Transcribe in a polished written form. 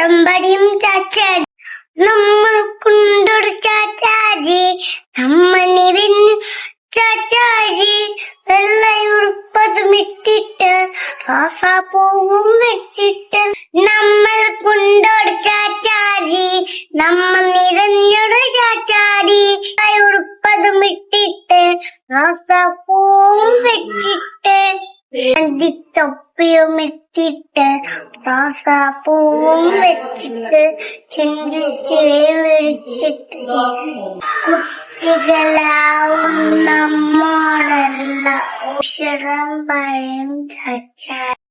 അമ്പടിയും ചാച്ചാടി നമ്മൾ കൊണ്ടൊരു ചാച്ചാജി നമ്മ നിറഞ്ഞു ചാച്ചാജി വെള്ളയുടുപ്പതും ഇട്ടിട്ട് റോസാപ്പൂവും വെച്ചിട്ട് നമ്മൾ കൊണ്ടൊരു ചാച്ചാജി നമ്മ നിറഞ്ഞൊരു ചാച്ചാടി ഉടുപ്പതും ഇട്ടിട്ട് റോസാപ്പൂവും വെച്ചിട്ട് തൊപ്പിയും ഇട്ടിട്ട് റോസാപ്പൂവും വെച്ചിട്ട് ചിന്തിച്ചിട്ട് കുട്ടികളാവും നമ്മോടല്ല ഉഷരം ഭയം ചാച്ചാ